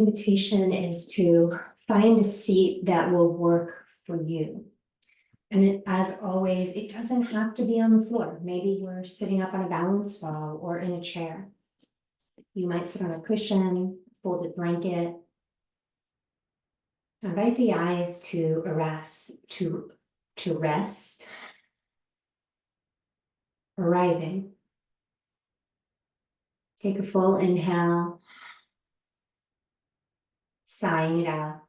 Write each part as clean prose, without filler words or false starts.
Invitation is to find a seat that will work for you. And as always, it doesn't have to be on the floor. Maybe you're sitting up on a balance ball or in a chair. You might sit on a cushion, folded blanket. Invite the eyes to rest, arriving. Take a full inhale, sighing it out.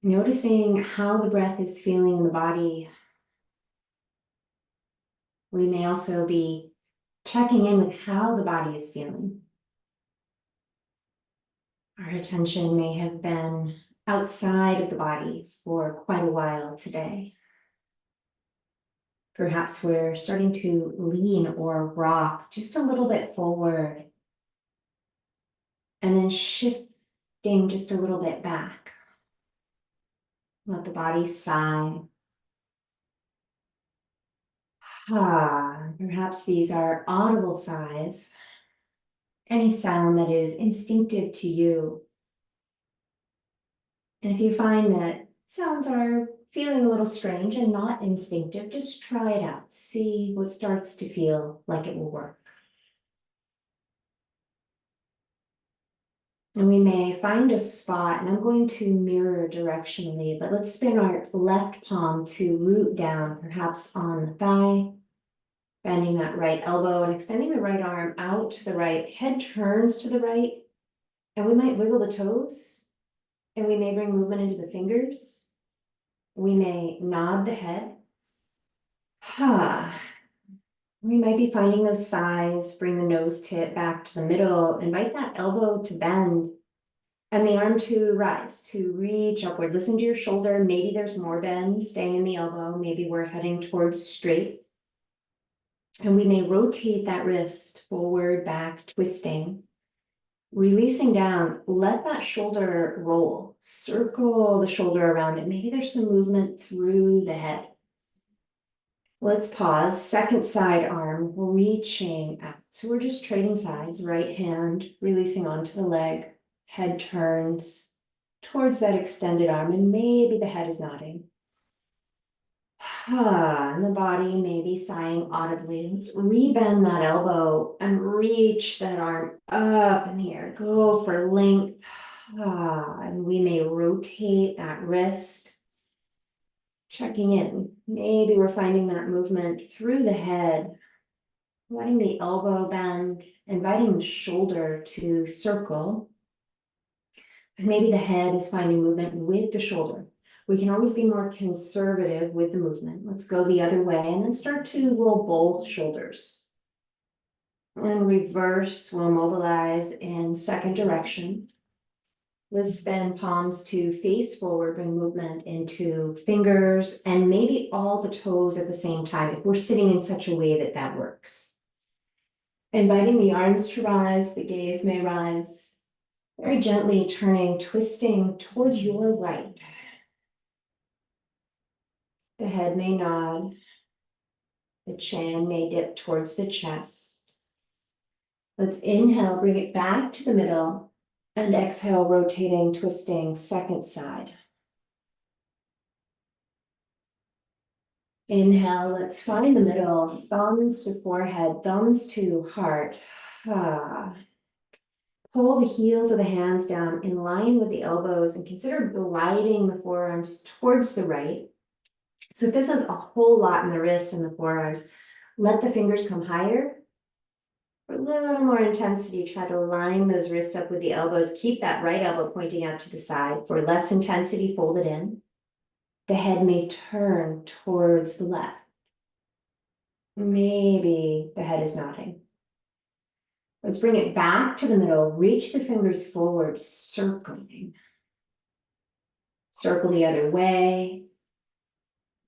Noticing how the breath is feeling in the body. We may also be checking in with how the body is feeling. Our attention may have been outside of the body for quite a while today. Perhaps we're starting to lean or rock just a little bit forward and then shifting just a little bit back. Let the body sigh. Perhaps these are audible sighs. Any sound that is instinctive to you. And if you find that sounds are feeling a little strange and not instinctive, just try it out. See what starts to feel like it will work. And we may find a spot, and I'm going to mirror directionally, but let's spin our left palm to root down, perhaps on the thigh, bending that right elbow and extending the right arm out to the right. Head turns to the right, and we might wiggle the toes, and we may bring movement into the fingers. We may nod the head. We might be finding those sighs, bring the nose tip back to the middle, invite that elbow to bend and the arm to rise, to reach upward. Listen to your shoulder. Maybe there's more bend, staying in the elbow. Maybe we're heading towards straight. And we may rotate that wrist forward, back, twisting. Releasing down, let that shoulder roll. Circle the shoulder around it. Maybe there's some movement through the head. Let's pause. Second side arm reaching out. So we're just trading sides. Right hand releasing onto the leg. Head turns towards that extended arm, and maybe the head is nodding. And the body may be sighing audibly. Let's rebend that elbow and reach that arm up in the air. Go for length. And we may rotate that wrist. Checking in. Maybe we're finding that movement through the head. Letting the elbow bend, inviting the shoulder to circle. And maybe the head is finding movement with the shoulder. We can always be more conservative with the movement. Let's go the other way and then start to roll both shoulders. And reverse, we'll mobilize in second direction. Let's bend palms to face forward, bring movement into fingers and maybe all the toes at the same time if we're sitting in such a way that that works. Inviting the arms to rise, the gaze may rise. Very gently turning, twisting towards your right. The head may nod. The chin may dip towards the chest. Let's inhale, bring it back to the middle. And exhale, rotating, twisting, second side. Inhale, let's find the middle. Thumbs to forehead, thumbs to heart. Pull the heels of the hands down in line with the elbows and consider gliding the forearms towards the right. So if this has a whole lot in the wrists and the forearms, let the fingers come higher. For a little more intensity, try to line those wrists up with the elbows. Keep that right elbow pointing out to the side. For less intensity, fold it in. The head may turn towards the left. Maybe the head is nodding. Let's bring it back to the middle. Reach the fingers forward, circling. Circle the other way.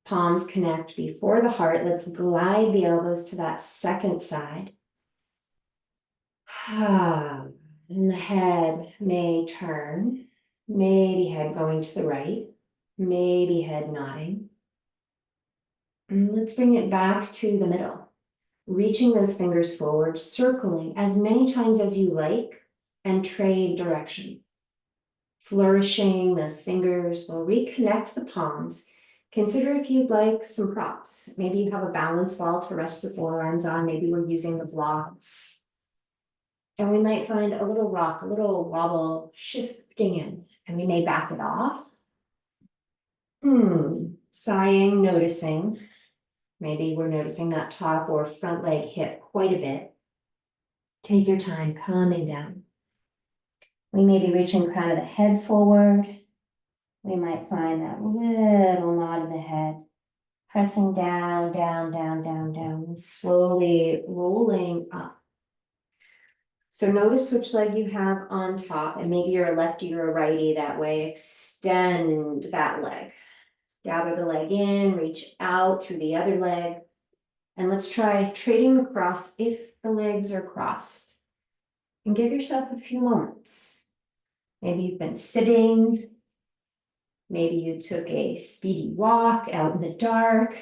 Palms connect before the heart. Let's glide the elbows to that second side. And the head may turn. Maybe head going to the right. Maybe head nodding. And let's bring it back to the middle. Reaching those fingers forward, circling as many times as you like. and trade direction. Flourishing those fingers will reconnect the palms. Consider if you'd like some props. Maybe you have a balance ball to rest the forearms on. Maybe we're using the blocks. And we might find a little rock, a little wobble shifting in, and we may back it off. Sighing, noticing. Maybe we're noticing that top or front leg hip quite a bit. Take your time calming down. We may be reaching crown of the head forward. We might find that little nod of the head, pressing down, down, down, down, down, and slowly rolling up. So notice which leg you have on top, and maybe you're a lefty or a righty that way. Extend that leg. Gather the leg in, reach out through the other leg. And let's try trading across if the legs are crossed. And give yourself a few moments. Maybe you've been sitting. Maybe you took a speedy walk out in the dark.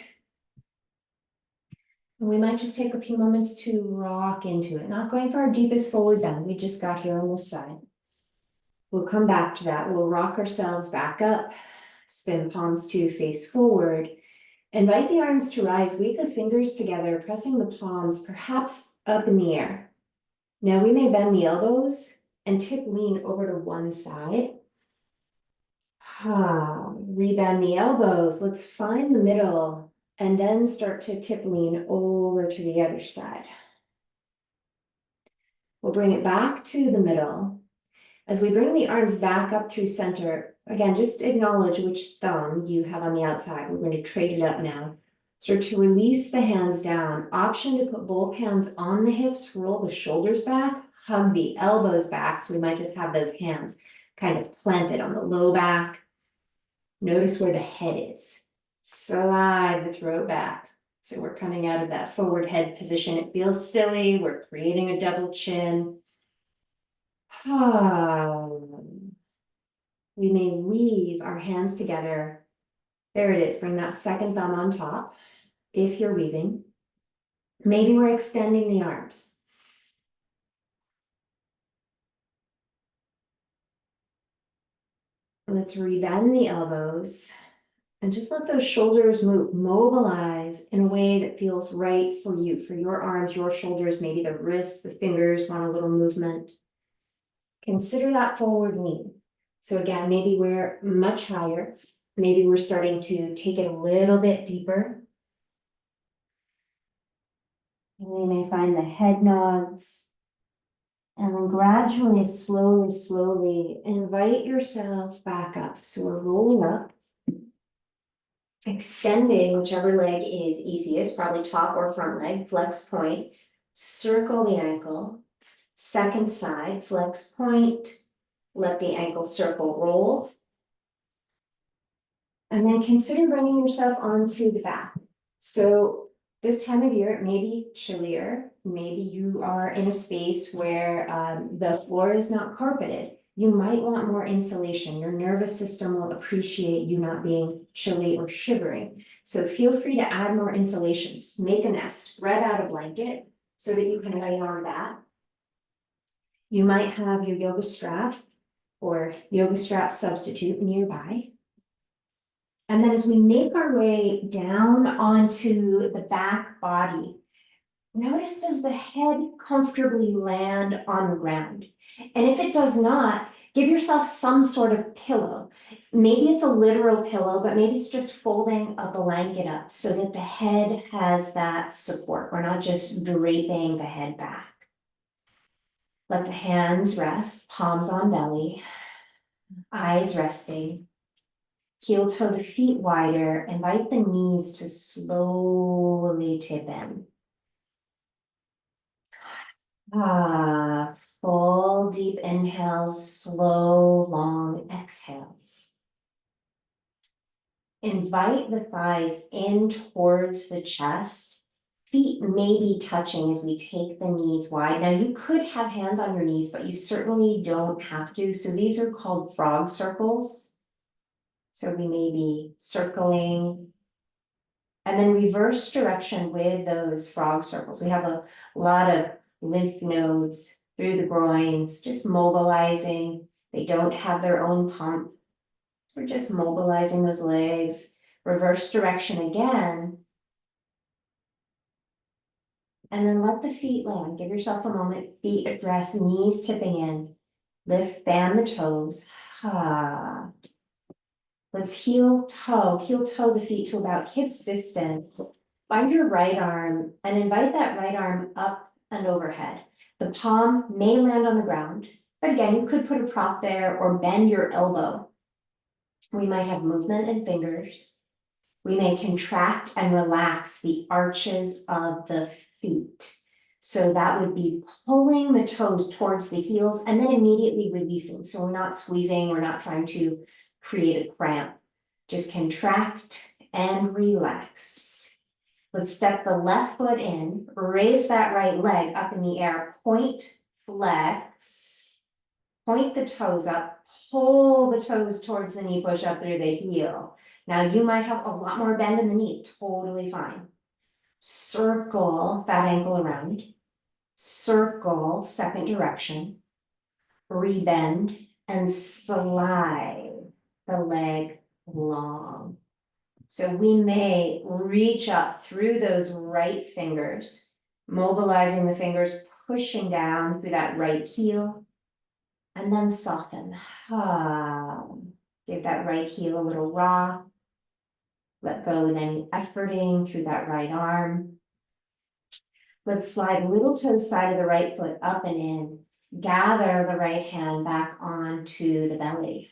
And we might just take a few moments to rock into it, not going for our deepest forward bend. We just got here on this side. We'll come back to that. We'll rock ourselves back up, spin palms to face forward. Invite the arms to rise, weave the fingers together, pressing the palms perhaps up in the air. Now we may bend the elbows and tip lean over to one side. Rebend the elbows. Let's find the middle and then start to tip lean over to the other side. We'll bring it back to the middle. As we bring the arms back up through center, again, just acknowledge which thumb you have on the outside. We're going to trade it up now. Start to release the hands down. Option to put both hands on the hips, roll the shoulders back, hug the elbows back. So we might just have those hands kind of planted on the low back. Notice where the head is. Slide the throat back. So we're coming out of that forward head position. It feels silly. We're creating a double chin. We may weave our hands together. There it is. Bring that second thumb on top if you're weaving. Maybe we're extending the arms. Let's rebend the elbows and just let those shoulders move, mobilize in a way that feels right for you, for your arms, your shoulders, maybe the wrists, the fingers want a little movement. Consider that forward lean. So again, maybe we're much higher. Maybe we're starting to take it a little bit deeper. And we may find the head nods. And then gradually, slowly invite yourself back up. So we're rolling up, extending whichever leg is easiest, probably top or front leg, flex point, circle the ankle, second side, flex point, let the ankle circle roll. And then consider bringing yourself onto the back. So this time of year, it may be chillier. Maybe you are in a space where the floor is not carpeted. You might want more insulation. Your nervous system will appreciate you not being chilly or shivering. So feel free to add more insulation. Make a nest, spread out a blanket so that you can lay on that. You might have your yoga strap or yoga strap substitute nearby. And then as we make our way down onto the back body, notice, does the head comfortably land on the ground? And if it does not, give yourself some sort of pillow. Maybe it's a literal pillow, but maybe it's just folding a blanket up so that the head has that support. We're not just draping the head back. Let the hands rest, palms on belly, eyes resting. Heel toe the feet wider, invite the knees to slowly tip in. Full deep inhales, slow, long exhales. Invite the thighs in towards the chest. Feet may be touching as we take the knees wide. Now you could have hands on your knees, but you certainly don't have to. So these are called frog circles. So we may be circling and then reverse direction with those frog circles. We have a lot of lymph nodes through the groins, just mobilizing. They don't have their own pump. We're just mobilizing those legs. Reverse direction again. And then let the feet land. Give yourself a moment. Feet at rest, knees tipping in. Lift, bend the toes. Ah. Let's heel toe the feet to about hips distance. Find your right arm and invite that right arm up and overhead. The palm may land on the ground, but again, you could put a prop there or bend your elbow. We might have movement in fingers. We may contract and relax the arches of the feet. So that would be pulling the toes towards the heels and then immediately releasing. So we're not squeezing, we're not trying to create a cramp. Just contract and relax. Let's step the left foot in, raise that right leg up in the air, point, flex, point the toes up, pull the toes towards the knee, push up through the heel. Now you might have a lot more bend in the knee, totally fine. Circle that ankle around, circle second direction, rebend and slide the leg long. So we may reach up through those right fingers, mobilizing the fingers, pushing down through that right heel, and then soften. Give that right heel a little rock. Let go with any efforting through that right arm. Let's slide little toe side of the right foot up and in. Gather the right hand back onto the belly.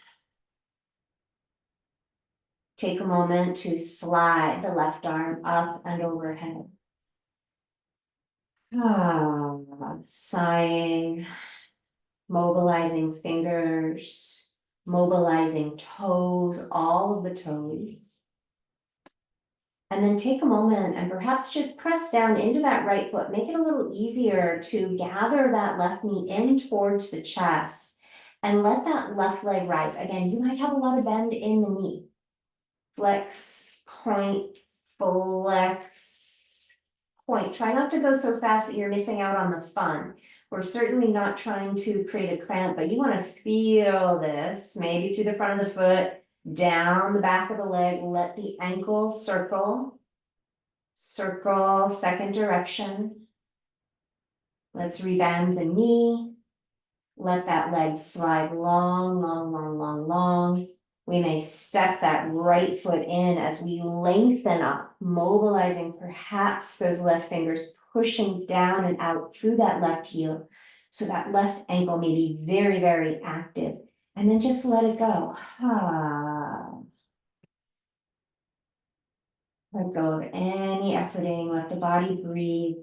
Take a moment to slide the left arm up and overhead. Sighing, mobilizing fingers, mobilizing toes, all of the toes. And then take a moment and perhaps just press down into that right foot. Make it a little easier to gather that left knee in towards the chest and let that left leg rise. Again, you might have a lot of bend in the knee. Flex, point, flex, point. Try not to go so fast that you're missing out on the fun. We're certainly not trying to create a cramp, but you want to feel this, maybe through the front of the foot, down the back of the leg. Let the ankle circle, circle, second direction. Let's rebend the knee. Let that leg slide long, long, long, long, long. We may step that right foot in as we lengthen up, mobilizing perhaps those left fingers, pushing down and out through that left heel. So that left ankle may be very, very active. And then just let it go. Let go of any efforting, let the body breathe.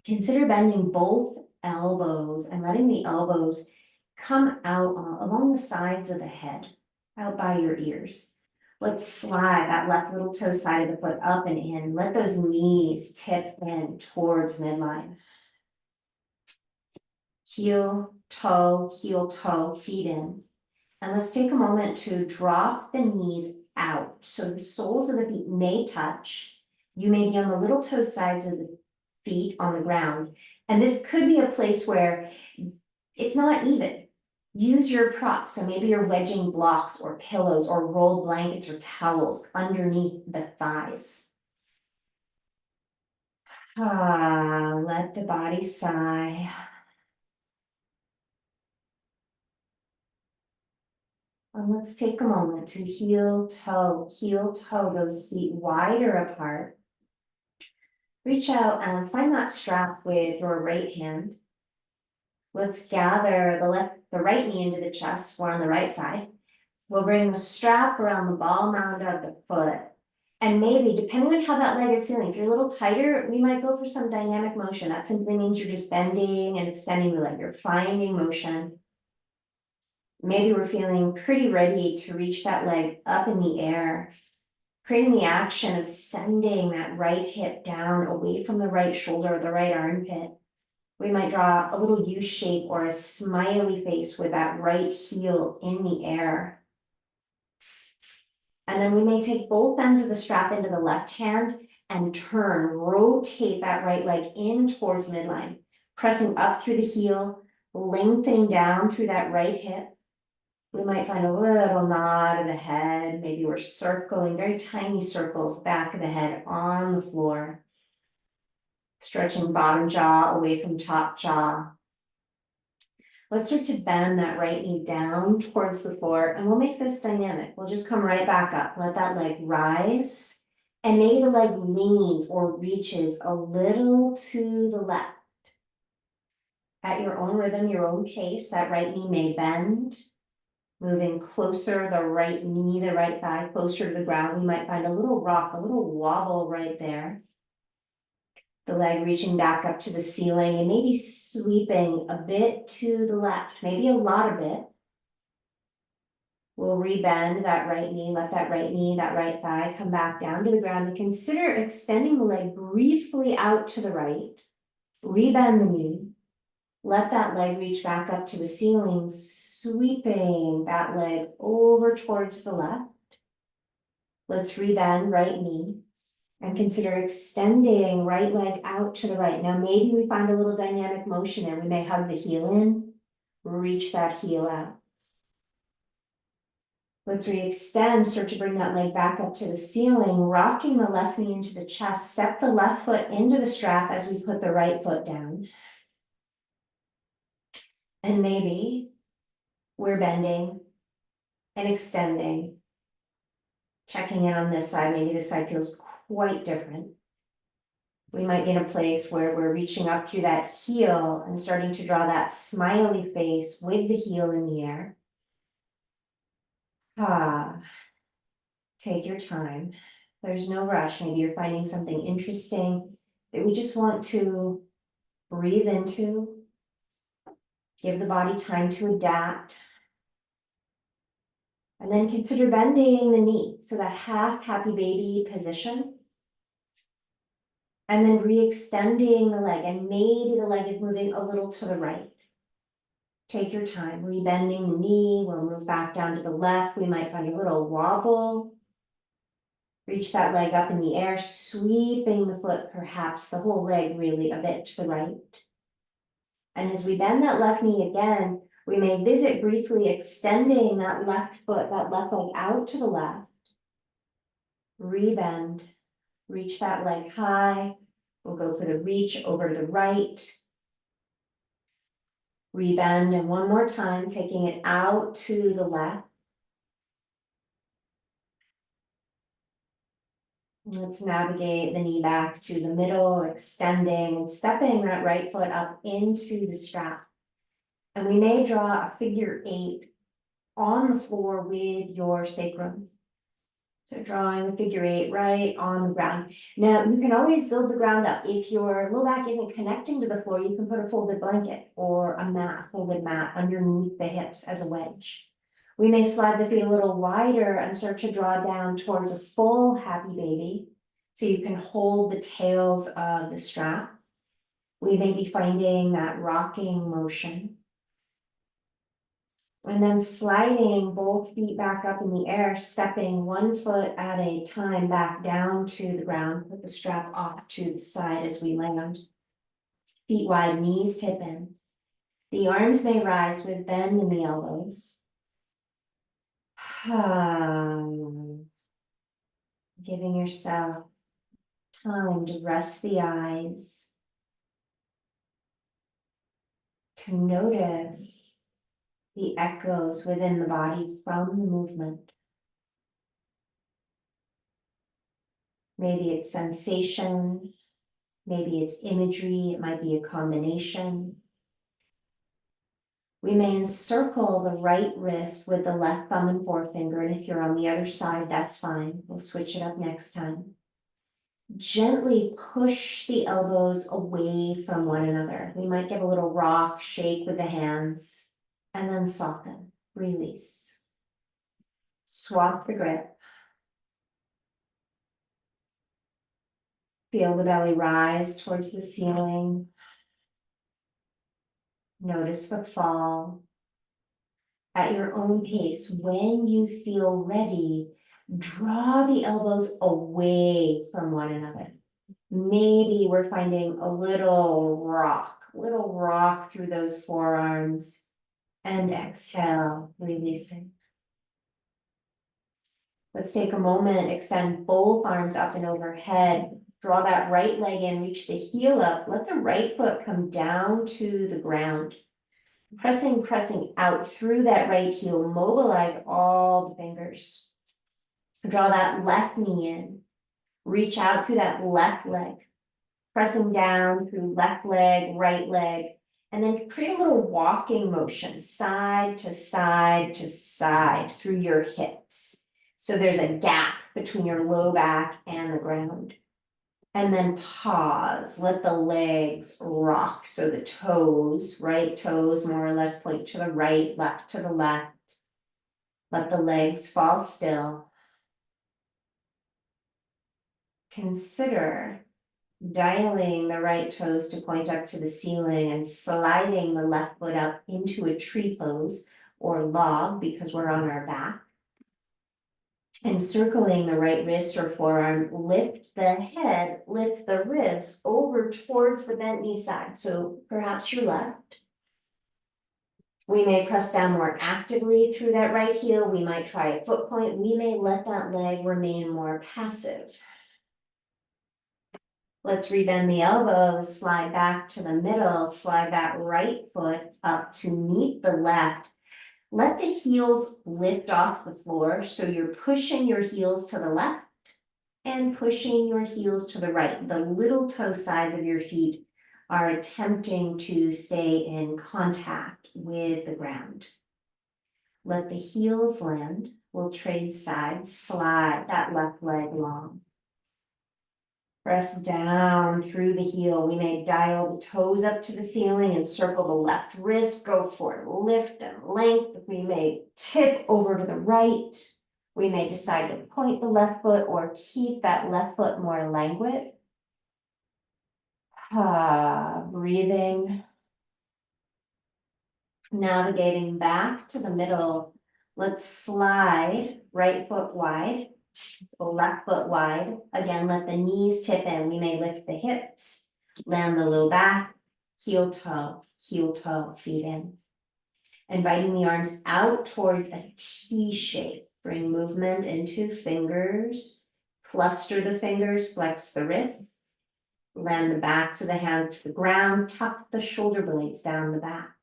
Consider bending both elbows and letting the elbows come out along the sides of the head, out by your ears. Let's slide that left little toe side of the foot up and in. Let those knees tip in towards midline. Heel, toe, feet in. And let's take a moment to drop the knees out. So the soles of the feet may touch. You may be on the little toe sides of the feet on the ground. And this could be a place where it's not even. Use your props. So maybe you're wedging blocks or pillows or rolled blankets or towels underneath the thighs. Let the body sigh. And let's take a moment to heel toe, those feet wider apart. Reach out and find that strap with your right hand. Let's gather the right knee into the chest. We're on the right side. We'll bring the strap around the ball mound of the foot. And maybe, depending on how that leg is feeling, if you're a little tighter, we might go for some dynamic motion. That simply means you're just bending and extending the leg. You're finding motion. Maybe we're feeling pretty ready to reach that leg up in the air, creating the action of sending that right hip down away from the right shoulder or the right armpit. We might draw a little U shape or a smiley face with that right heel in the air. And then we may take both ends of the strap into the left hand and turn, rotate that right leg in towards midline. pressing up through the heel, lengthening down through that right hip. We might find a little nod of the head. Maybe we're circling, very tiny circles, back of the head on the floor. Stretching bottom jaw away from top jaw. Let's start to bend that right knee down towards the floor, and we'll make this dynamic. We'll just come right back up. Let that leg rise, and maybe the leg leans or reaches a little to the left. At your own rhythm, your own pace, that right knee may bend. Moving closer, the right knee, the right thigh closer to the ground. We might find a little rock, a little wobble right there. The leg reaching back up to the ceiling and maybe sweeping a bit to the left, maybe a lot of it. We'll rebend that right knee, let that right knee, that right thigh come back down to the ground, and consider extending the leg briefly out to the right. Rebend the knee. Let that leg reach back up to the ceiling, sweeping that leg over towards the left. Let's rebend right knee and consider extending right leg out to the right. Now, maybe we find a little dynamic motion there. We may hug the heel in, reach that heel out. Let's re-extend, start to bring that leg back up to the ceiling, rocking the left knee into the chest. Step the left foot into the strap as we put the right foot down. And maybe we're bending and extending, checking in on this side. Maybe this side feels quite different. We might get a place where we're reaching up through that heel and starting to draw that smiley face with the heel in the air. Take your time. There's no rush. Maybe you're finding something interesting that we just want to breathe into. Give the body time to adapt. And then consider bending the knee. So that half happy baby position. And then re-extending the leg. And maybe the leg is moving a little to the right. Take your time, rebending the knee. We'll move back down to the left. We might find a little wobble. Reach that leg up in the air, sweeping the foot, perhaps the whole leg really a bit to the right. And as we bend that left knee again, we may visit briefly extending that left foot, that left leg out to the left. Rebend, reach that leg high. We'll go for the reach over to the right. Rebend, and one more time, taking it out to the left. Let's navigate the knee back to the middle, extending and stepping that right foot up into the strap. And we may draw a figure 8 on the floor with your sacrum. So drawing the figure 8 right on the ground. Now you can always build the ground up. If your low back isn't connecting to the floor, you can put a folded blanket or a mat, folded mat underneath the hips as a wedge. We may slide the feet a little wider and start to draw down towards a full happy baby. So you can hold the tails of the strap. We may be finding that rocking motion. And then sliding both feet back up in the air, stepping one foot at a time back down to the ground. Put the strap off to the side as we land. Feet wide, knees tip in. The arms may rise with bend in the elbows. Giving yourself time to rest the eyes, to notice the echoes within the body from the movement. Maybe it's sensation, maybe it's imagery, it might be a combination. We may encircle the right wrist with the left thumb and forefinger, and if you're on the other side, that's fine. We'll switch it up next time. Gently push the elbows away from one another. We might give a little rock, shake with the hands, and then soften, release. Swap the grip. Feel the belly rise towards the ceiling. Notice the fall. At your own pace, when you feel ready, draw the elbows away from one another. Maybe we're finding a little rock little rock through those forearms. And exhale, releasing. Let's take a moment, extend both arms up and overhead. Draw that right leg in, reach the heel up. Let the right foot come down to the ground. Pressing out through that right heel. Mobilize all the fingers. Draw that left knee in. Reach out through that left leg. Pressing down through left leg, right leg. And then create a little walking motion, side to side to side through your hips. So there's a gap between your low back and the ground. And then pause, let the legs rock. So the toes, right toes more or less point to the right, left to the left. Let the legs fall still. Consider dialing the right toes to point up to the ceiling and sliding the left foot up into a tree pose or log because we're on our back. Encircling the right wrist or forearm, lift the head, lift the ribs over towards the bent knee side. So perhaps your left. We may press down more actively through that right heel. We might try a foot point. We may let that leg remain more passive. Let's rebend the elbows, slide back to the middle, slide that right foot up to meet the left. Let the heels lift off the floor, so you're pushing your heels to the left and pushing your heels to the right. The little toe sides of your feet are attempting to stay in contact with the ground. Let the heels land. We'll trade sides, slide that left leg long. Press down through the heel. We may dial the toes up to the ceiling and circle the left wrist. Go for it. Lift and length. We may tip over to the right. We may decide to point the left foot or keep that left foot more languid. Breathing. Navigating back to the middle. Let's slide right foot wide. Left foot wide. Again, let the knees tip in. We may lift the hips, land the low back, heel toe, feet in. Inviting the arms out towards a T shape. Bring movement into fingers. Cluster the fingers, flex the wrists. Land the backs of the hands to the ground. Tuck the shoulder blades down the back.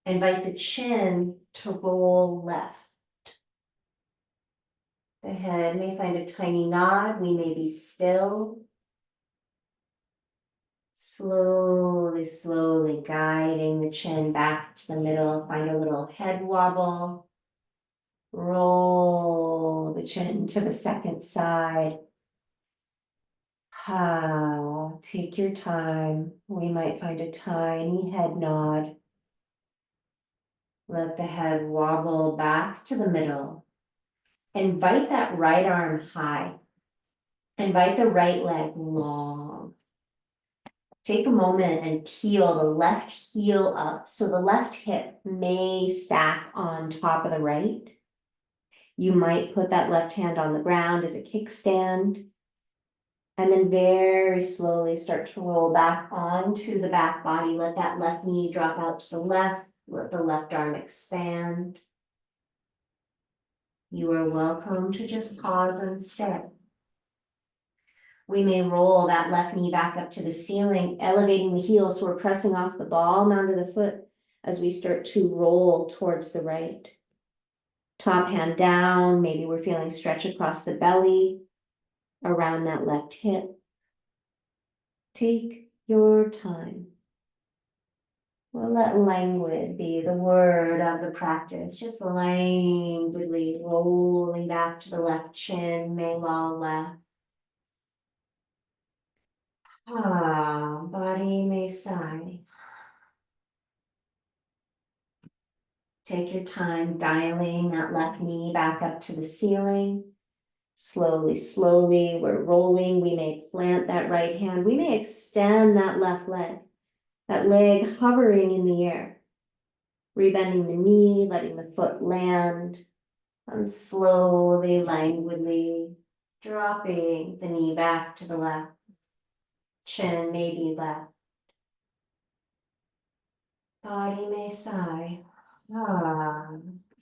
Invite the chin to roll left. The head may find a tiny nod. We may be still. Slowly, slowly guiding the chin back to the middle. Find a little head wobble. Roll the chin to the second side. Take your time. We might find a tiny head nod. Let the head wobble back to the middle. Invite that right arm high. Invite the right leg long. Take a moment and peel the left heel up. So the left hip may stack on top of the right. You might put that left hand on the ground as a kickstand. And then very slowly start to roll back onto the back body. Let that left knee drop out to the left. Let the left arm expand. You are welcome to just pause and stay. We may roll that left knee back up to the ceiling, elevating the heel so we're pressing off the ball mound of the foot as we start to roll towards the right. Top hand down, maybe we're feeling stretch across the belly, around that left hip. Take your time. We'll let languid be the word of the practice, just languidly rolling back to the left chin, may long left. Body may sigh. Take your time dialing that left knee back up to the ceiling. Slowly, slowly, we're rolling. We may plant that right hand. We may extend that left leg. That leg hovering in the air, rebending the knee, letting the foot land, and slowly, languidly dropping the knee back to the left, chin maybe left. Body may sigh.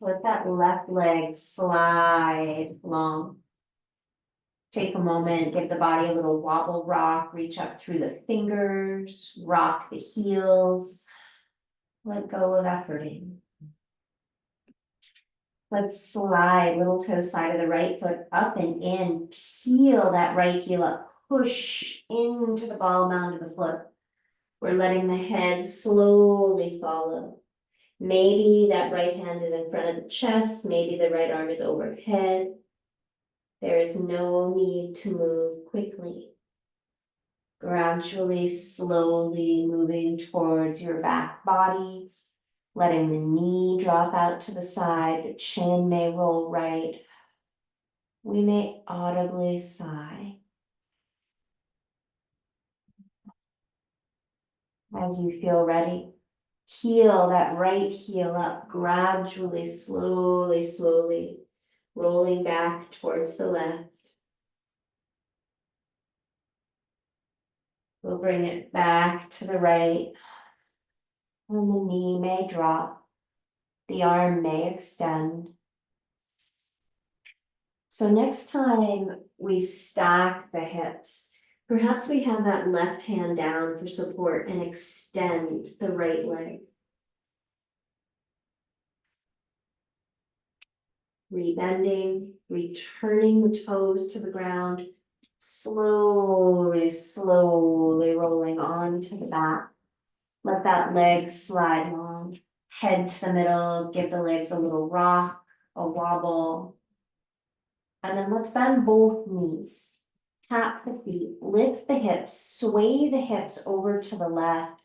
Let that left leg slide long. Take a moment, give the body a little wobble rock, reach up through the fingers, rock the heels. Let go of efforting. Let's slide little toe side of the right foot up and in. Peel that right heel up. Push into the ball mound of the foot. We're letting the head slowly follow. Maybe that right hand is in front of the chest. Maybe the right arm is overhead. There is no need to move quickly. Gradually, slowly moving towards your back body. Letting the knee drop out to the side, the chin may roll right. We may audibly sigh. As you feel ready, heel that right heel up, gradually, slowly, slowly, rolling back towards the left. We'll bring it back to the right, and the knee may drop, the arm may extend. So next time we stack the hips, perhaps we have that left hand down for support and extend the right leg. Rebending, returning the toes to the ground, slowly, slowly rolling onto the back. Let that leg slide long, head to the middle, give the legs a little rock, a wobble. And then let's bend both knees. Tap the feet, lift the hips, sway the hips over to the left,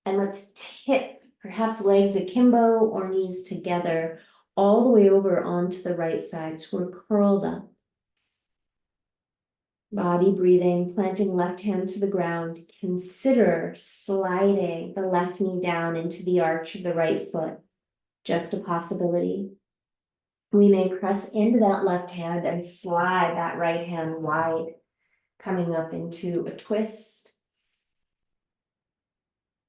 and let's tip perhaps legs akimbo or knees together all the way over onto the right side. So we're curled up. Body breathing, planting left hand to the ground. Consider sliding the left knee down into the arch of the right foot. Just a possibility. We may press into that left hand and slide that right hand wide, coming up into a twist.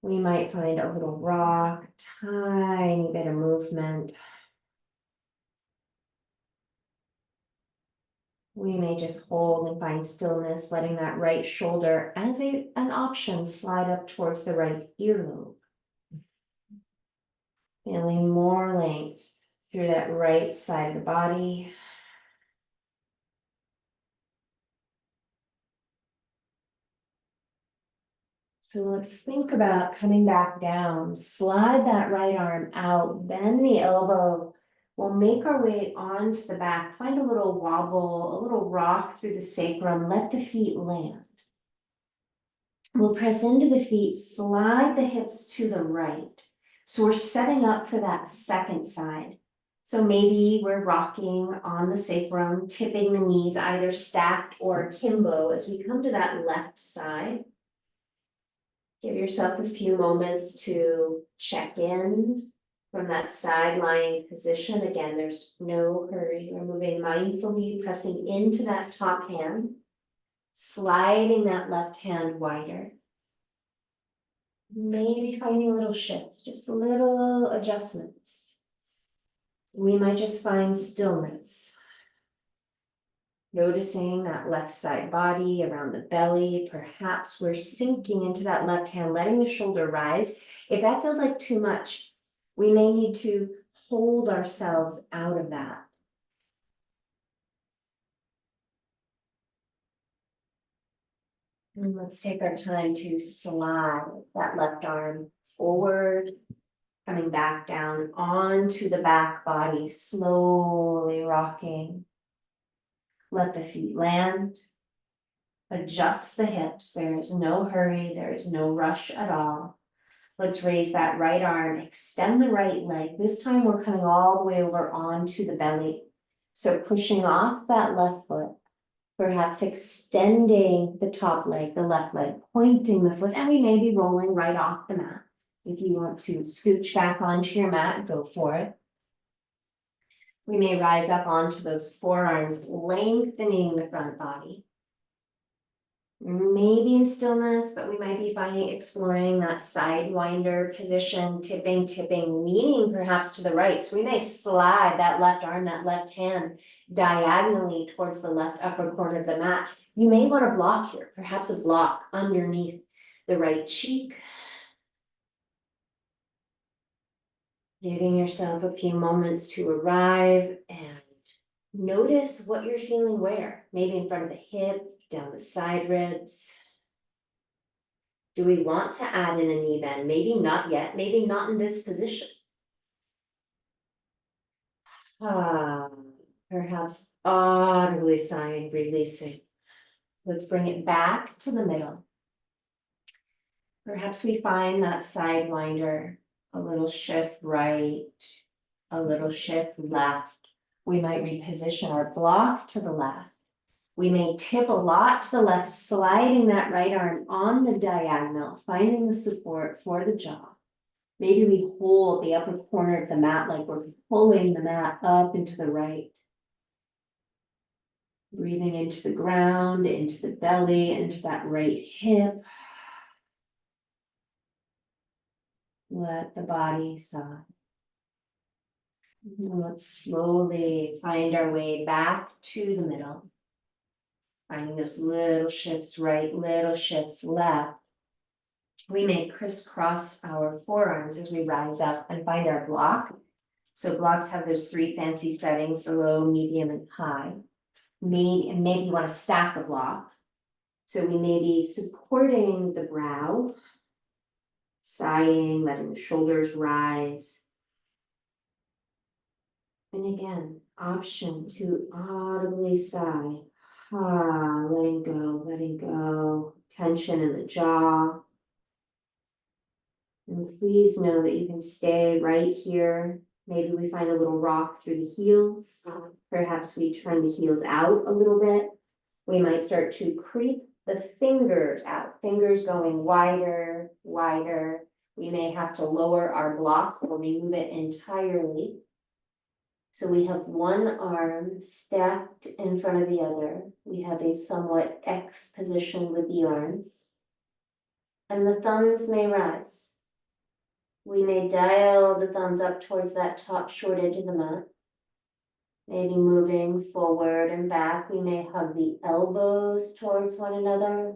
We might find a little rock, a tiny bit of movement. We may just hold and find stillness, letting that right shoulder, as an option, slide up towards the right earlobe. Feeling more length through that right side of the body. So let's think about coming back down. Slide that right arm out, bend the elbow. We'll make our way onto the back, find a little wobble, a little rock through the sacrum, let the feet land. We'll press into the feet, slide the hips to the right. So we're setting up for that second side. So maybe we're rocking on the sacrum, tipping the knees either stacked or akimbo as we come to that left side. Give yourself a few moments to check in from that side lying position. Again, there's no hurry. We're moving mindfully, pressing into that top hand, sliding that left hand wider. Maybe finding little shifts, just little adjustments. We might just find stillness. Noticing that left side body around the belly. Perhaps we're sinking into that left hand, letting the shoulder rise. If that feels like too much, we may need to hold ourselves out of that. And let's take our time to slide that left arm forward, coming back down onto the back body, slowly rocking. Let the feet land. Adjust the hips. There is no hurry. There is no rush at all. Let's raise that right arm, extend the right leg. This time we're coming all the way over onto the belly. So pushing off that left foot, perhaps extending the top leg, the left leg, pointing the foot, and we may be rolling right off the mat. If you want to scooch back onto your mat, go for it. We may rise up onto those forearms, lengthening the front body. Maybe in stillness, but we might be finding exploring that sidewinder position, tipping, leaning perhaps to the right. So we may slide that left arm, that left hand diagonally towards the left upper corner of the mat. You may want to block here, perhaps a block underneath the right cheek. Giving yourself a few moments to arrive and notice what you're feeling where. Maybe in front of the hip, down the side ribs. Do we want to add in a knee bend? Maybe not yet, maybe not in this position. Perhaps audibly sighing, releasing. Let's bring it back to the middle. Perhaps we find that sidewinder, a little shift right, a little shift left. We might reposition our block to the left. We may tip a lot to the left, sliding that right arm on the diagonal, finding the support for the jaw. Maybe we hold the upper corner of the mat like we're pulling the mat up into the right. Breathing into the ground, into the belly, into that right hip. Let the body sigh. Let's slowly find our way back to the middle. Finding those little shifts right, little shifts left. We may crisscross our forearms as we rise up and find our block. So blocks have those three fancy settings, the low, medium, and high. Maybe you want to stack a block. So we may be supporting the brow, sighing, letting the shoulders rise. And again, option to audibly sigh. Letting go, tension in the jaw. And please know that you can stay right here. Maybe we find a little rock through the heels. Perhaps we turn the heels out a little bit. We might start to creep the fingers out, fingers going wider, wider. We may have to lower our block or remove it entirely. So we have one arm stacked in front of the other. We have a somewhat X position with the arms. And the thumbs may rise. We may dial the thumbs up towards that top short edge of the mat. Maybe moving forward and back. We may hug the elbows towards one another.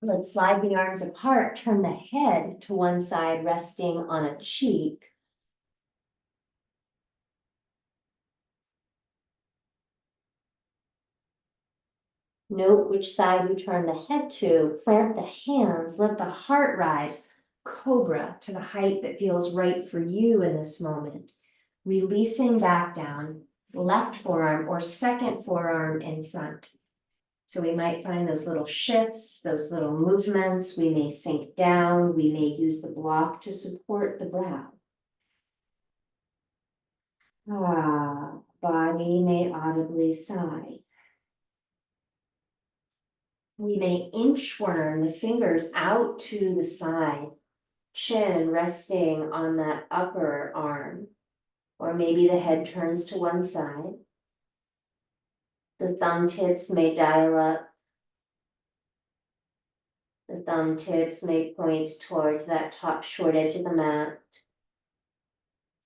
Let's slide the arms apart, turn the head to one side, resting on a cheek. Note which side we turn the head to, plant the hands, let the heart rise, cobra to the height that feels right for you in this moment. Releasing back down, left forearm or second forearm in front. So we might find those little shifts, those little movements. We may sink down. We may use the block to support the brow. Body may audibly sigh. We may inchworm the fingers out to the side, chin resting on that upper arm, or maybe the head turns to one side. The thumb tips may dial up. The thumb tips may point towards that top short edge of the mat.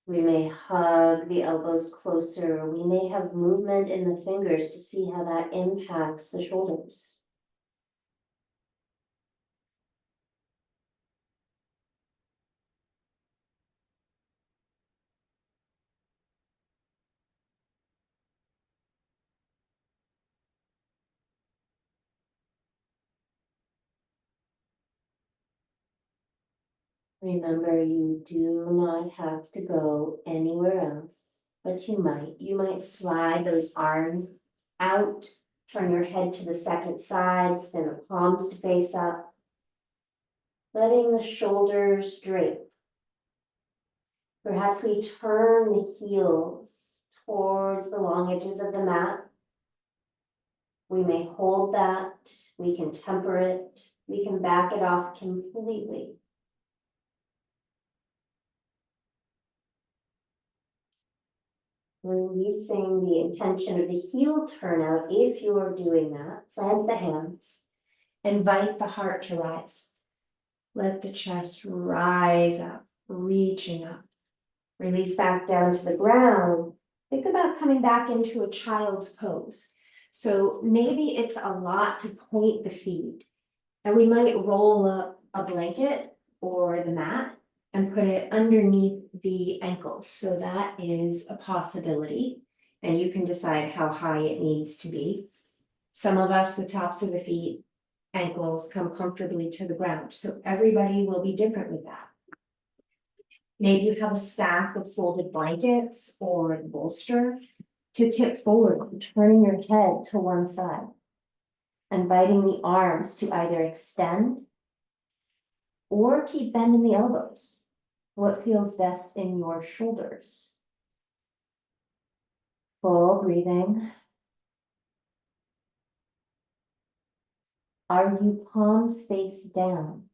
We may hug the elbows closer. We may have movement in the fingers to see how that impacts the shoulders. Remember, you do not have to go anywhere else, but you might. You might slide those arms out, turn your head to the second side, spin the palms to face up, letting the shoulders drape. Perhaps we turn the heels towards the long edges of the mat. We may hold that, we can temper it, we can back it off completely. Releasing the intention of the heel turnout. If you're doing that, plant the hands. Invite the heart to rise. Let the chest rise up, reaching up. Release back down to the ground. Think about coming back into a child's pose. So maybe it's a lot to point the feet. And we might roll up a blanket or the mat and put it underneath the ankles. So that is a possibility. And you can decide how high it needs to be. Some of us, the tops of the feet, ankles come comfortably to the ground. So everybody will be different with that. Maybe you have a stack of folded blankets or a bolster to tip forward, turning your head to one side. Inviting the arms to either extend or keep bending the elbows. What feels best in your shoulders? Full breathing. Are you palms face down?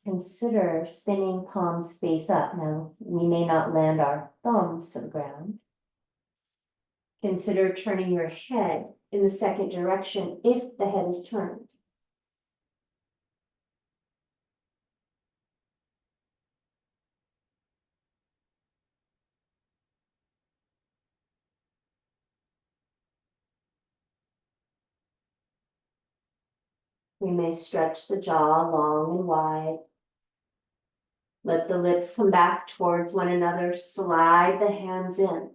Consider spinning palms face up. Now, we may not land our thumbs to the ground. Consider turning your head in the second direction if the head is turned. We may stretch the jaw long and wide. Let the lips come back towards one another. Slide the hands in.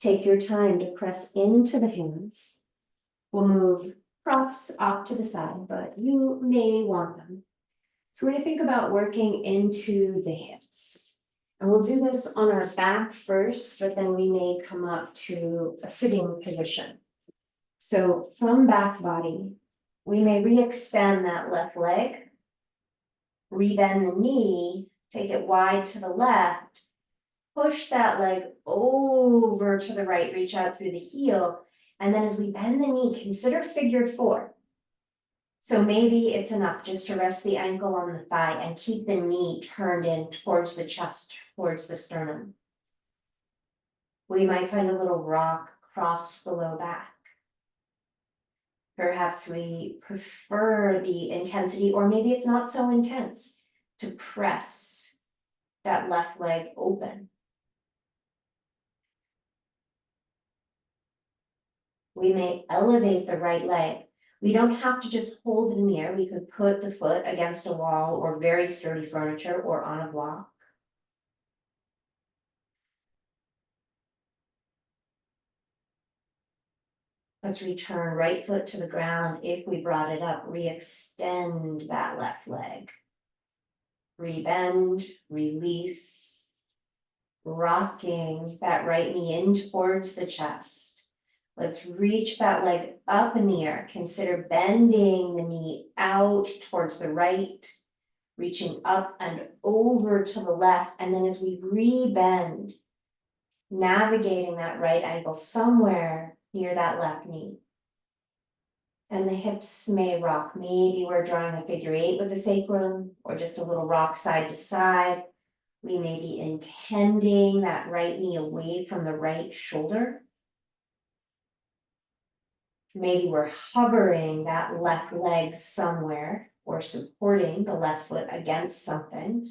Take your time to press into the hands. We'll move props off to the side, but you may want them. So we're going to think about working into the hips. And we'll do this on our back first, but then we may come up to a sitting position. So from back body, we may re-extend that left leg, rebend the knee, take it wide to the left, push that leg over to the right, reach out through the heel, and then as we bend the knee, consider figure four. So maybe it's enough just to rest the ankle on the thigh and keep the knee turned in towards the chest, towards the sternum. We might find a little rock across the low back. Perhaps we prefer the intensity, or maybe it's not so intense, to press that left leg open. We may elevate the right leg. We don't have to just hold it in the air. We could put the foot against a wall or very sturdy furniture or on a block. Let's return right foot to the ground. If we brought it up, re-extend that left leg. Rebend, release, rocking that right knee in towards the chest. Let's reach that leg up in the air. Consider bending the knee out towards the right, reaching up and over to the left. And then as we rebend, navigating that right ankle somewhere near that left knee. And the hips may rock. Maybe we're drawing a figure eight with the sacrum, or just a little rock side to side. We may be intending that right knee away from the right shoulder. Maybe we're hovering that left leg somewhere or supporting the left foot against something.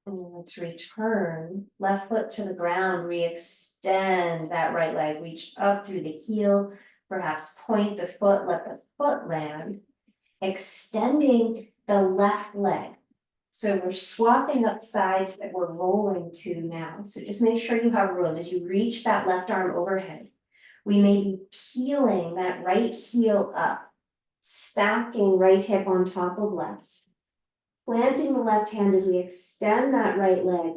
And let's return, left foot to the ground, re-extend that right leg, reach up through the heel, perhaps point the foot, let the foot land, extending the left leg. So we're swapping up sides that we're rolling to now. So just make sure you have room as you reach that left arm overhead. We may be peeling that right heel up, stacking right hip on top of left. Planting the left hand as we extend that right leg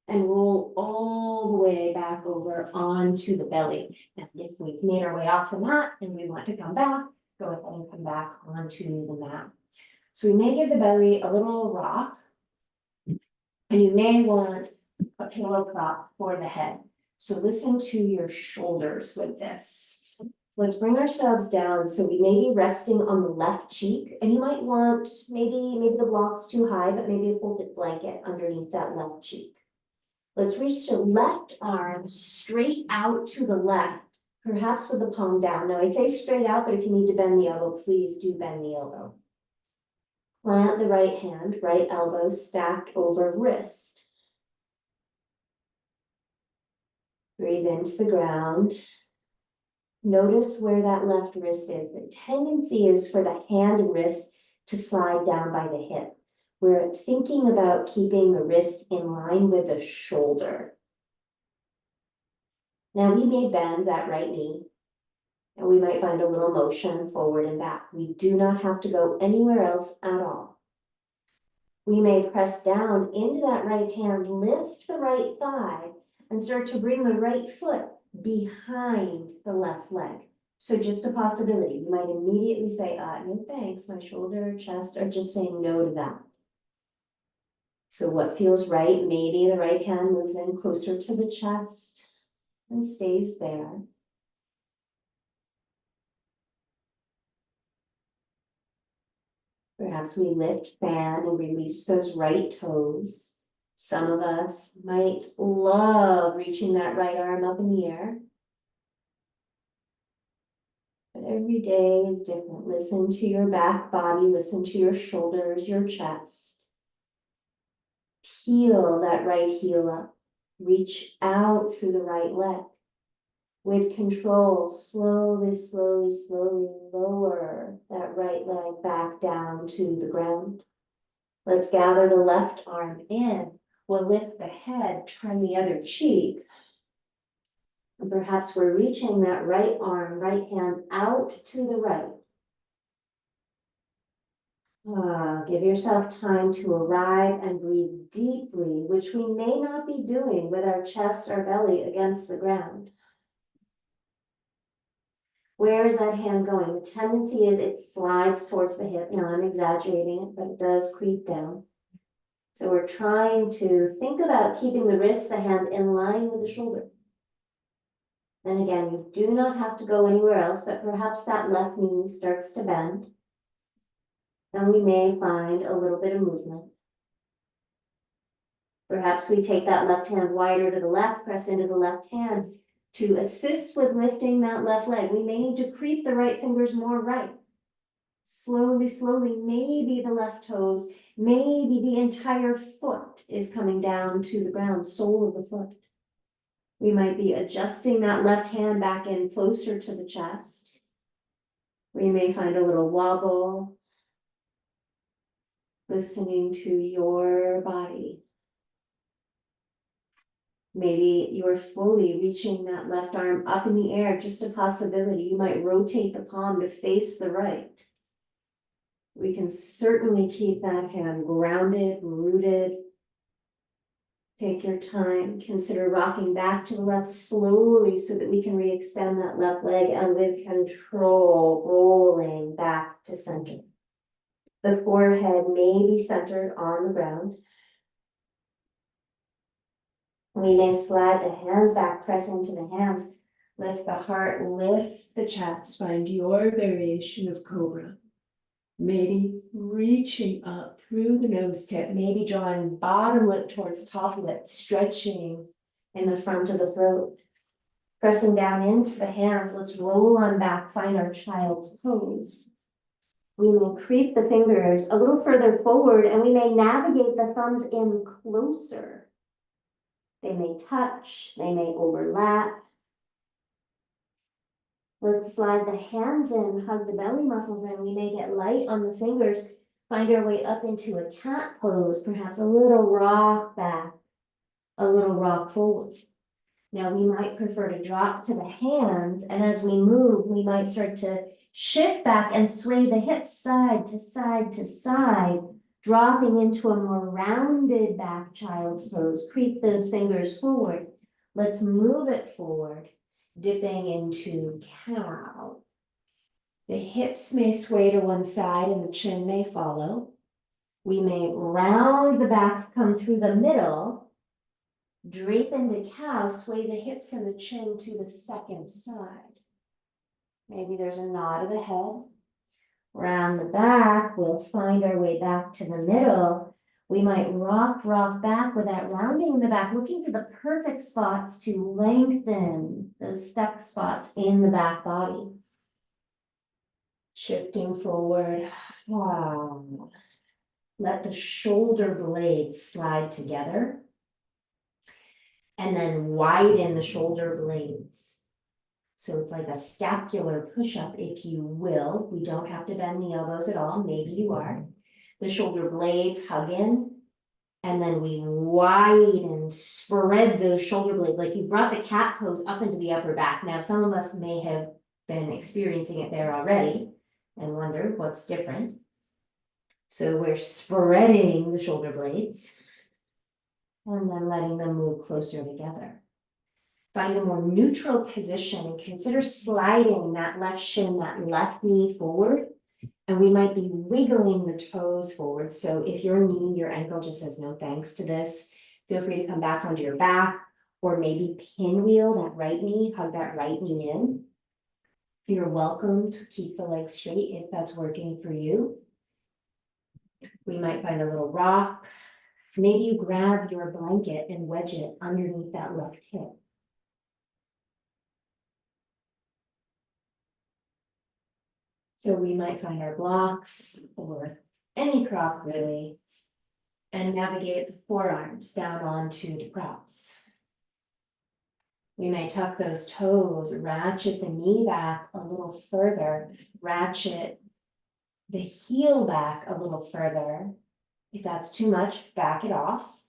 and roll all the way back over onto the belly. And if we've made our way off the mat and we want to come back, go ahead and come back onto the mat. So we may give the belly a little rock, and you may want a pillow prop for the head. So listen to your shoulders with this. Let's bring ourselves down, so we may be resting on the left cheek, and you might want, maybe the block's too high, but maybe a folded blanket underneath that left cheek. Let's reach the left arm straight out to the left, perhaps with the palm down. Now I say straight out, but if you need to bend the elbow, please do bend the elbow. Plant the right hand, right elbow stacked over wrist. Breathe into the ground. Notice where that left wrist is. The tendency is for the hand and wrist to slide down by the hip. We're thinking about keeping the wrist in line with the shoulder. Now we may bend that right knee, and we might find a little motion forward and back. We do not have to go anywhere else at all. We may press down into that right hand, lift the right thigh, and start to bring the right foot behind the left leg. So just a possibility. You might immediately say, no thanks, my shoulder, chest are just saying no to that. So what feels right? Maybe the right hand moves in closer to the chest and stays there. Perhaps we lift, fan, and release those right toes. Some of us might love reaching that right arm up in the air. But every day is different. Listen to your back body, listen to your shoulders, your chest. Peel that right heel up. Reach out through the right leg. With control, slowly, slowly, slowly lower that right leg back down to the ground. Let's gather the left arm in. We'll lift the head, turn the other cheek. And perhaps we're reaching that right arm, right hand out to the right. Give yourself time to arrive and breathe deeply, which we may not be doing with our chest or belly against the ground. Where is that hand going? The tendency is it slides towards the hip. Now I'm exaggerating it, but it does creep down. So we're trying to think about keeping the wrist, the hand in line with the shoulder. And again, you do not have to go anywhere else, but perhaps that left knee starts to bend. And we may find a little bit of movement. Perhaps we take that left hand wider to the left, press into the left hand to assist with lifting that left leg. We may need to creep the right fingers more right. Slowly, slowly, maybe the left toes, maybe the entire foot is coming down to the ground, sole of the foot. We might be adjusting that left hand back in closer to the chest. We may find a little wobble. Listening to your body. Maybe you're fully reaching that left arm up in the air, just a possibility. You might rotate the palm to face the right. We can certainly keep that hand grounded, rooted. Take your time. Consider rocking back to the left slowly so that we can re-extend that left leg, and with control, rolling back to center. The forehead may be centered on the ground. We may slide the hands back, press into the hands, lift the heart, lift the chest, find your variation of cobra. Maybe reaching up through the nose tip, maybe drawing bottom lip towards top lip, stretching in the front of the throat. Pressing down into the hands, let's roll on back, find our child's pose. We may creep the fingers a little further forward, and we may navigate the thumbs in closer. They may touch, they may overlap. Let's slide the hands in, hug the belly muscles in. We may get light on the fingers, find our way up into a cat pose, perhaps a little rock back, a little rock forward. Now we might prefer to drop to the hands, and as we move, we might start to shift back and sway the hips side to side to side, dropping into a more rounded back child's pose. Creep those fingers forward. Let's move it forward, dipping into cow. The hips may sway to one side and the chin may follow. We may round the back, come through the middle, drape into cow, sway the hips and the chin to the second side. Maybe there's a nod of the head. Around the back, we'll find our way back to the middle. We might rock back with that rounding in the back, looking for the perfect spots to lengthen those step spots in the back body. Shifting forward. Wow. Let the shoulder blades slide together. And then widen the shoulder blades. So it's like a scapular push-up, if you will. We don't have to bend the elbows at all. Maybe you are. The shoulder blades hug in. And then we widen, spread those shoulder blades. Like you brought the cat pose up into the upper back. Now, some of us may have been experiencing it there already and wonder what's different. So we're spreading the shoulder blades and then letting them move closer together. Find a more neutral position and consider sliding that left shin, that left knee forward. And we might be wiggling the toes forward. So if your knee, your ankle just says no thanks to this, feel free to come back onto your back or maybe pinwheel that right knee, hug that right knee in. You're welcome to keep the legs straight if that's working for you. We might find a little rock. Maybe you grab your blanket and wedge it underneath that left hip. So we might find our blocks or any prop really, and navigate the forearms down onto the props. We may tuck those toes, ratchet the knee back a little further, ratchet the heel back a little further. If that's too much, back it off.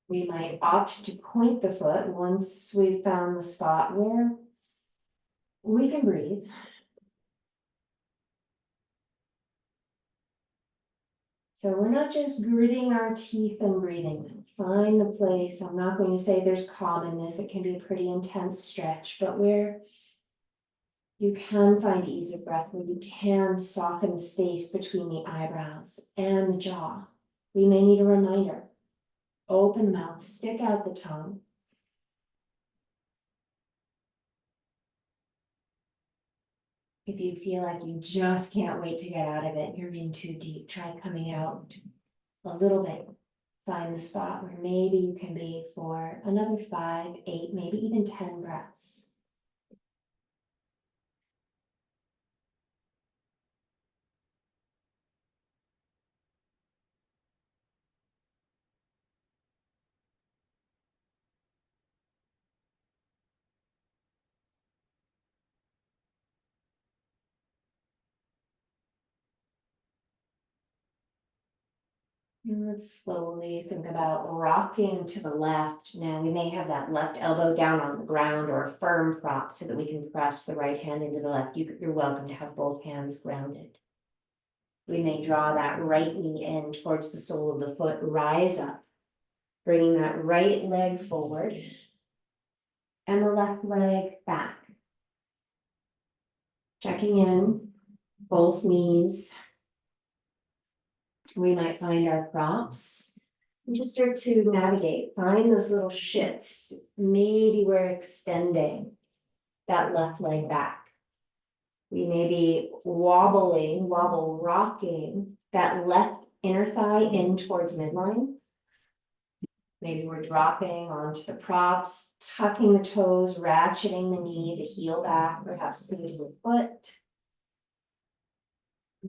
We might opt to point the foot once we've found the spot where we can breathe. So we're not just gritting our teeth and breathing. Find the place. I'm not going to say there's commonness. It can be a pretty intense stretch, but where you can find ease of breath, where you can soften the space between the eyebrows and the jaw. We may need a reminder. Open the mouth, stick out the tongue. If you feel like you just can't wait to get out of it, you're in too deep, try coming out a little bit. Find the spot where maybe you can be for another 5, 8, maybe even 10 breaths. And let's slowly think about rocking to the left. Now we may have that left elbow down on the ground or a firm prop so that we can press the right hand into the left. You're welcome to have both hands grounded. We may draw that right knee in towards the sole of the foot, rise up, bringing that right leg forward and the left leg back. Checking in, both knees. We might find our props and just start to navigate, find those little shifts. Maybe we're extending that left leg back. We may be wobble rocking that left inner thigh in towards midline. Maybe we're dropping onto the props, tucking the toes, ratcheting the knee, the heel back, perhaps using the foot.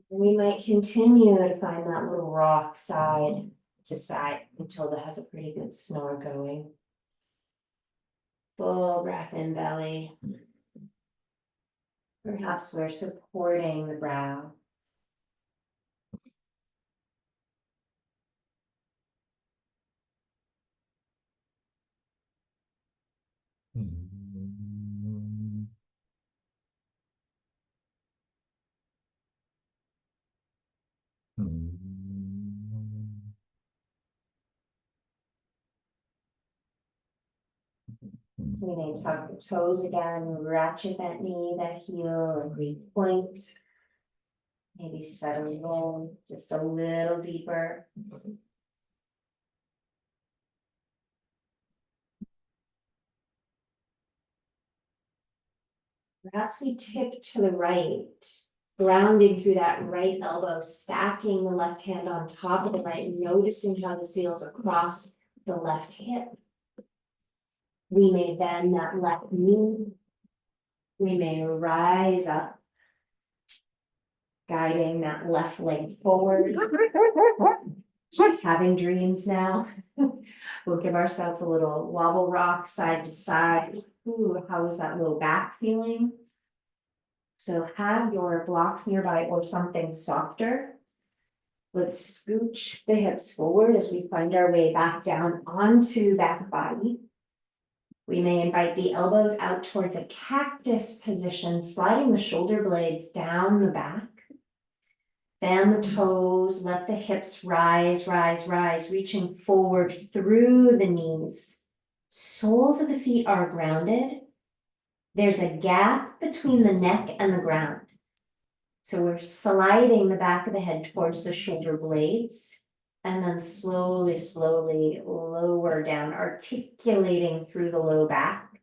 We might continue to find that little rock side to side until that has a pretty good snore going. Full breath in belly. Perhaps we're supporting the brow. We may tuck the toes again, ratchet that knee, that heel, and re-point. Maybe settle in just a little deeper. Perhaps we tip to the right, grounding through that right elbow, stacking the left hand on top of the right, noticing how this feels across the left hip. We may bend that left knee. We may rise up, guiding that left leg forward. She's having dreams now. We'll give ourselves a little wobble rock side to side. Ooh, how is that low back feeling? So have your blocks nearby or something softer. Let's scooch the hips forward as we find our way back down onto back body. We may invite the elbows out towards a cactus position, sliding the shoulder blades down the back. Fan the toes, let the hips rise, rise, rise, reaching forward through the knees. Soles of the feet are grounded. There's a gap between the neck and the ground. So we're sliding the back of the head towards the shoulder blades, and then slowly, slowly lower down, articulating through the low back.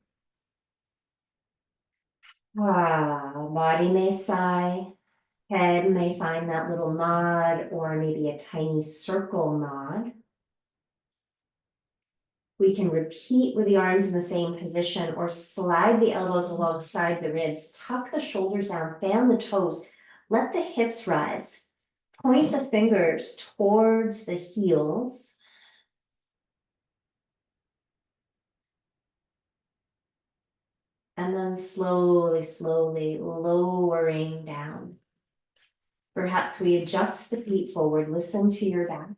Body may sigh. Head may find that little nod or maybe a tiny circle nod. We can repeat with the arms in the same position or slide the elbows alongside the ribs, tuck the shoulders down, fan the toes, let the hips rise, point the fingers towards the heels. And then slowly, slowly lowering down. Perhaps we adjust the feet forward, listen to your back.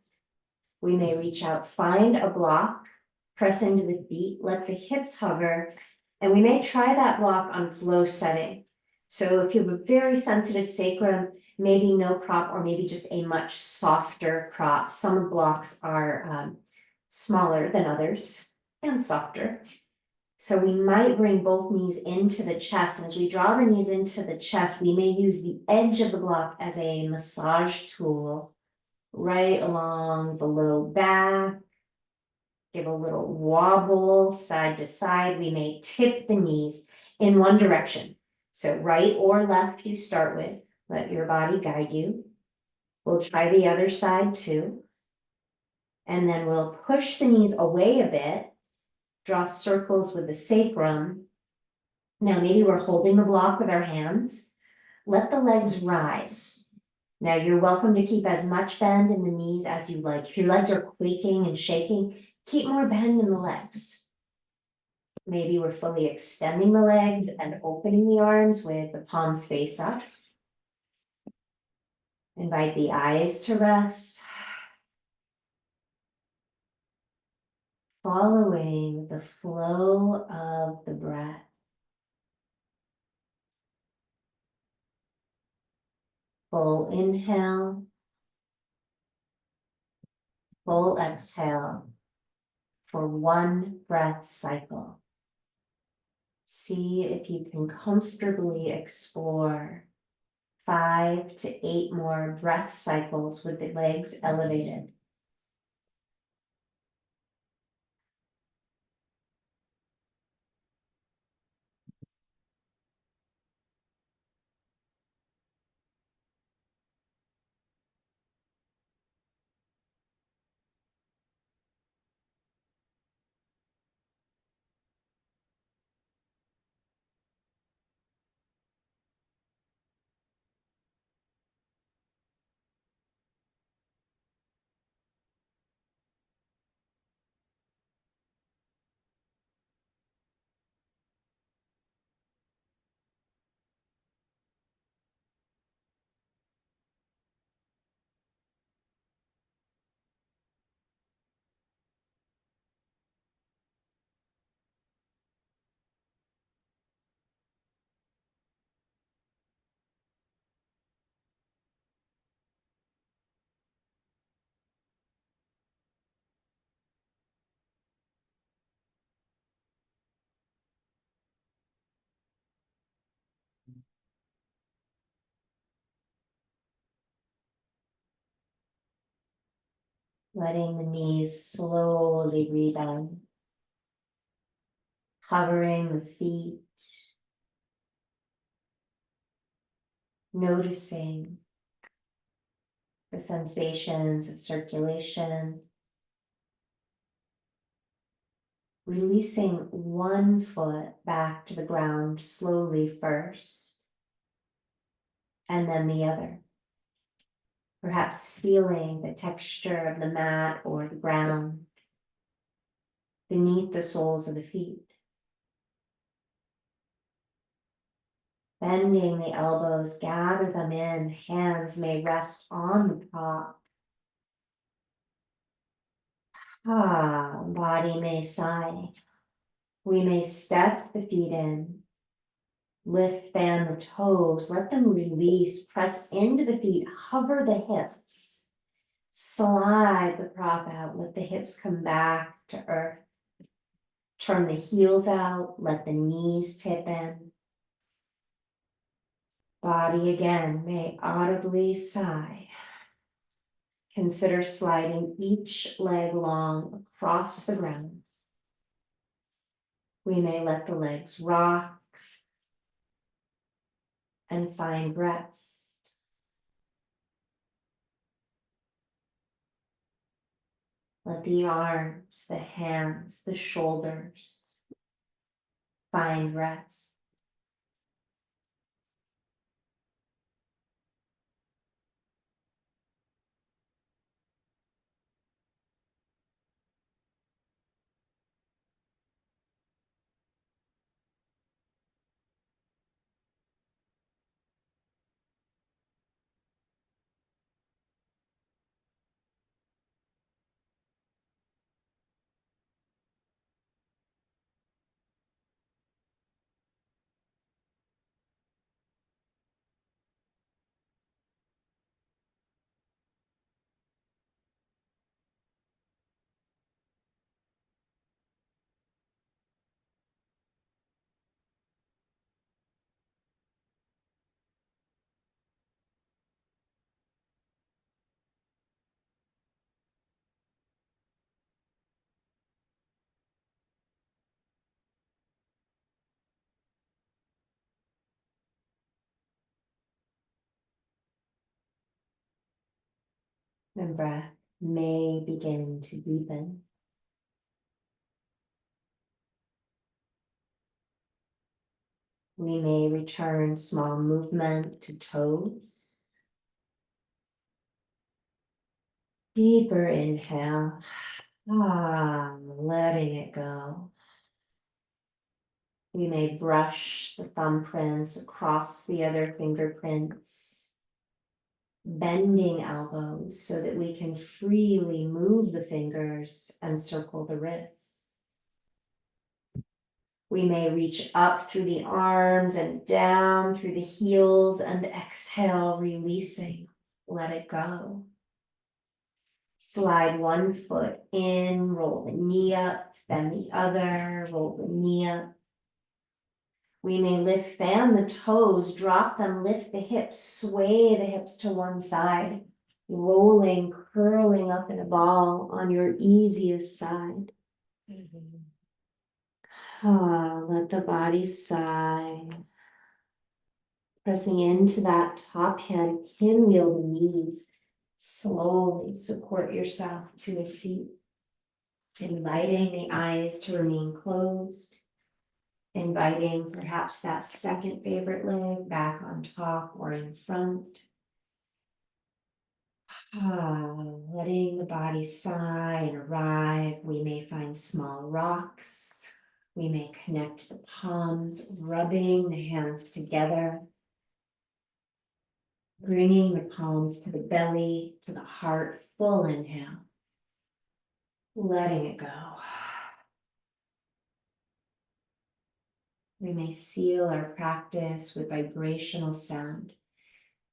We may reach out, find a block, press into the feet, let the hips hover, and we may try that block on its low setting. So if you have a very sensitive sacrum, maybe no prop or maybe just a much softer prop. Some blocks are smaller than others and softer. So we might bring both knees into the chest. And as we draw the knees into the chest, we may use the edge of the block as a massage tool right along the low back. Give a little wobble side to side. We may tip the knees in one direction. So right or left you start with. Let your body guide you. We'll try the other side too. And then we'll push the knees away a bit. Draw circles with the sacrum. Now maybe we're holding the block with our hands. Let the legs rise. Now you're welcome to keep as much bend in the knees as you like. If your legs are quaking and shaking, keep more bend in the legs. Maybe we're fully extending the legs and opening the arms with the palms face up. Invite the eyes to rest. Following the flow of the breath. Full inhale. Full exhale for one breath cycle. See if you can comfortably explore 5 to 8 more breath cycles with the legs elevated. Letting the knees slowly rebound. Hovering the feet. noticing the sensations of circulation, releasing one foot back to the ground slowly first, and then the other. Perhaps feeling the texture of the mat or the ground beneath the soles of the feet. Bending the elbows, gather them in, hands may rest on the top. Body may sigh. We may step the feet in, lift, fan the toes, let them release, press into the feet, hover the hips, slide the prop out, let the hips come back to earth. Turn the heels out, let the knees tip in. Body again may audibly sigh. Consider sliding each leg long across the ground. We may let the legs rock and find rest. Let the arms, the hands, the shoulders find rest. And breath may begin to deepen. We may return small movement to toes. Deeper inhale, letting it go. We may brush the thumbprints across the other fingerprints, bending elbows so that we can freely move the fingers and circle the wrists. We may reach up through the arms and down through the heels and exhale, releasing, let it go. Slide one foot in, roll the knee up, bend the other, roll the knee up. We may lift, fan the toes, drop them, lift the hips, sway the hips to one side, rolling, curling up in a ball on your easiest side. Let the body sigh. Pressing into that top hand, pinwheel the knees. Slowly support yourself to a seat. Inviting the eyes to remain closed. Inviting perhaps that second favorite leg back on top or in front. Letting the body sigh and arrive. We may find small rocks. We may connect the palms, rubbing the hands together. Bringing the palms to the belly, to the heart, full inhale. Letting it go. We may seal our practice with vibrational sound.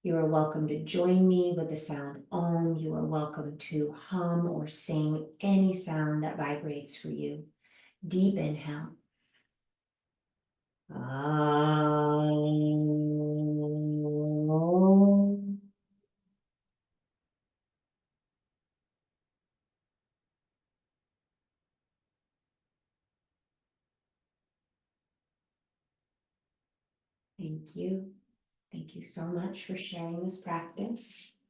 You are welcome to join me with the sound Om. You are welcome to hum or sing any sound that vibrates for you. Deep inhale. Om. Thank you. Thank you so much for sharing this practice.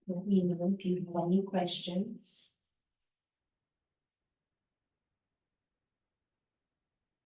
Let me know if you have any questions.